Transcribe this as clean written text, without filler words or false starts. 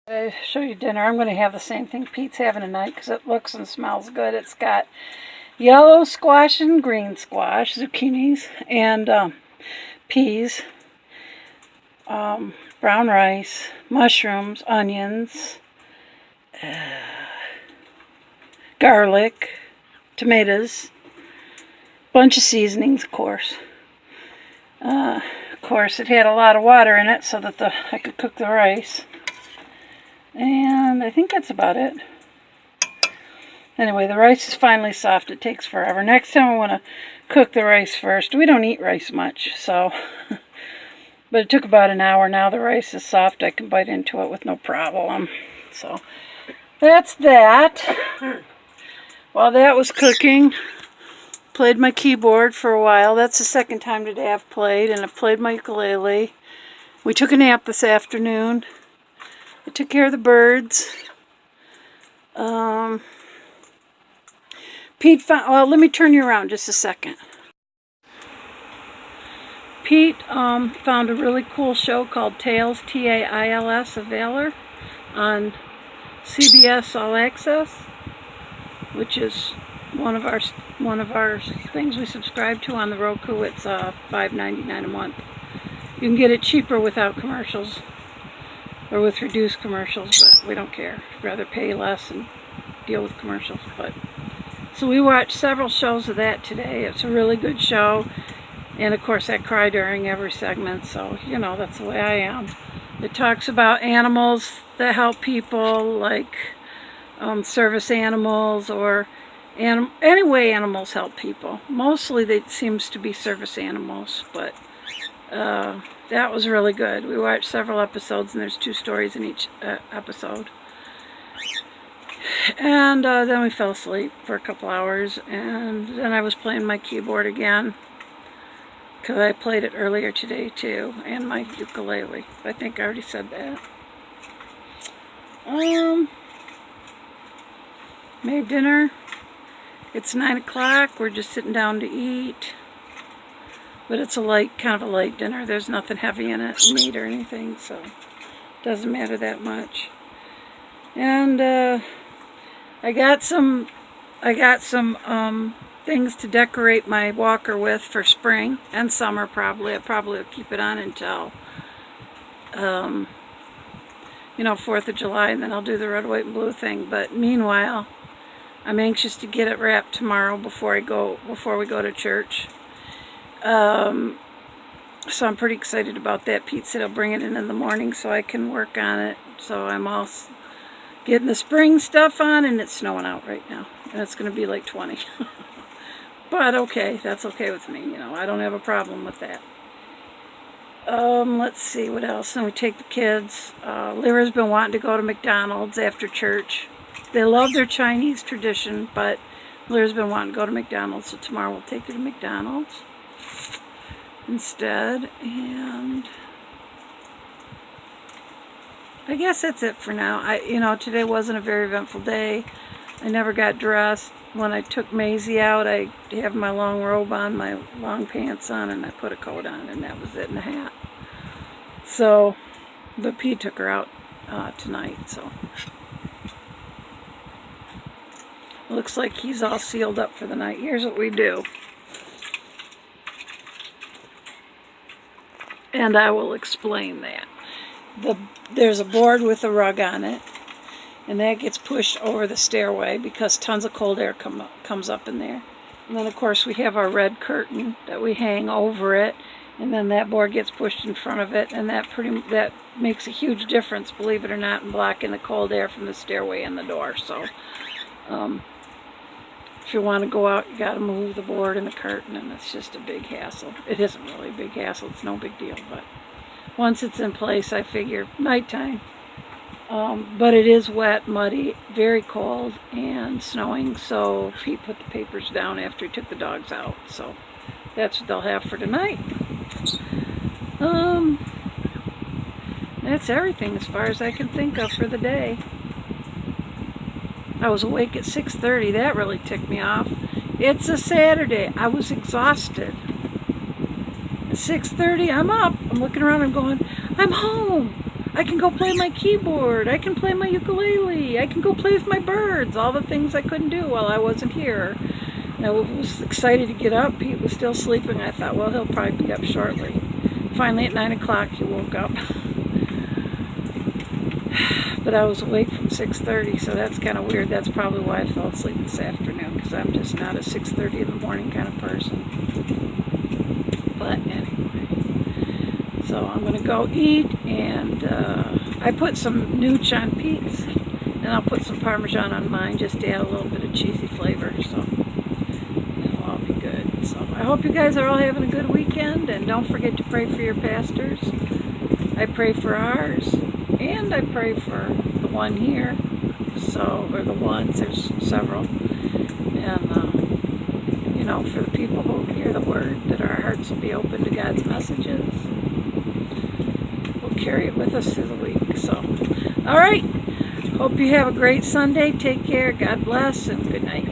To show you dinner, I'm going to have the same thing Pete's having tonight because it looks and smells good. It's got yellow squash and green squash, zucchinis, and peas, brown rice, mushrooms, onions, garlic, tomatoes, bunch of seasonings, of course. Of course, it had a lot of water in it so that I could cook the rice. And I think that's about it. Anyway, the rice is finally soft. It takes forever. Next time I want to cook the rice first. We don't eat rice much, so. But it took about an hour. Now the rice is soft. I can bite into it with no problem. So that's that. While that was cooking, played my keyboard for a while. That's the second time today I've played, and I've played my ukulele. We took a nap this afternoon. I took care of the birds. Pete found, well, let me turn you around just a second. Pete found a really cool show called Tails, T-A-I-L-S, of Valor on CBS All Access, which is one of our things we subscribe to on the Roku. It's $5.99 a month. You can get it cheaper without commercials, or with reduced commercials, but we don't care. I'd rather pay less and deal with commercials. So we watched several shows of that today. It's a really good show, and of course I cry during every segment, so you know that's the way I am. It talks about animals that help people, like service animals, or any way animals help people. Mostly they seems to be service animals, but that was really good. We watched several episodes, and there's 2 stories in each episode. And then we fell asleep for a couple hours, and then I was playing my keyboard again, because I played it earlier today too, and my ukulele. I think I already said that. Made dinner. It's 9 o'clock. We're just sitting down to eat. But it's kind of a light dinner. There's nothing heavy in it, meat or anything, so it doesn't matter that much. And I got some things to decorate my walker with for spring and summer. Probably I will keep it on until 4th of July, and then I'll do the red, white, and blue thing. But meanwhile, I'm anxious to get it wrapped tomorrow before we go to church. So I'm pretty excited about that. Pete said he'll bring it in the morning so I can work on it. So I'm all getting the spring stuff on, and it's snowing out right now. And it's going to be like 20. But okay, that's okay with me. I don't have a problem with that. Let's see what else. Then we take the kids. Lyra's been wanting to go to McDonald's after church. They love their Chinese tradition, but Lyra's been wanting to go to McDonald's, so tomorrow we'll take her to McDonald's instead. And I guess that's it for now. Today wasn't a very eventful day. I never got dressed. When I took Maisie out, I have my long robe on, my long pants on, and I put a coat on, and that was it, and a hat. So, but Pete took her out tonight, so looks like he's all sealed up for the night. Here's what we do. And I will explain that. There's a board with a rug on it, and that gets pushed over the stairway because tons of cold air comes up in there. And then of course we have our red curtain that we hang over it, and then that board gets pushed in front of it, and that makes a huge difference, believe it or not, in blocking the cold air from the stairway and the door. So if you want to go out, you got to move the board and the curtain, and it's just a big hassle. It isn't really a big hassle. It's no big deal, but once it's in place, I figure nighttime. But it is wet, muddy, very cold, and snowing, so Pete put the papers down after he took the dogs out. So that's what they'll have for tonight. That's everything as far as I can think of for the day. I was awake at 6:30. That really ticked me off. It's a Saturday. I was exhausted. At 6:30, I'm up. I'm looking around. I'm going, I'm home. I can go play my keyboard. I can play my ukulele. I can go play with my birds. All the things I couldn't do while I wasn't here. And I was excited to get up. Pete was still sleeping. I thought, well, he'll probably be up shortly. Finally, at 9 o'clock, he woke up. But I was awake from 6:30, so that's kind of weird. That's probably why I fell asleep this afternoon, because I'm just not a 6:30 in the morning kind of person. But anyway, so I'm going to go eat, and I put some nooch on Pete's, and I'll put some Parmesan on mine just to add a little bit of cheesy flavor, so it'll all be good. So I hope you guys are all having a good weekend, and don't forget to pray for your pastors. I pray for ours. And I pray for the one here, or the ones, there's several, and, you know, for the people who hear the word, that our hearts will be open to God's messages. We'll carry it with us through the week. So, all right, hope you have a great Sunday. Take care, God bless, and good night.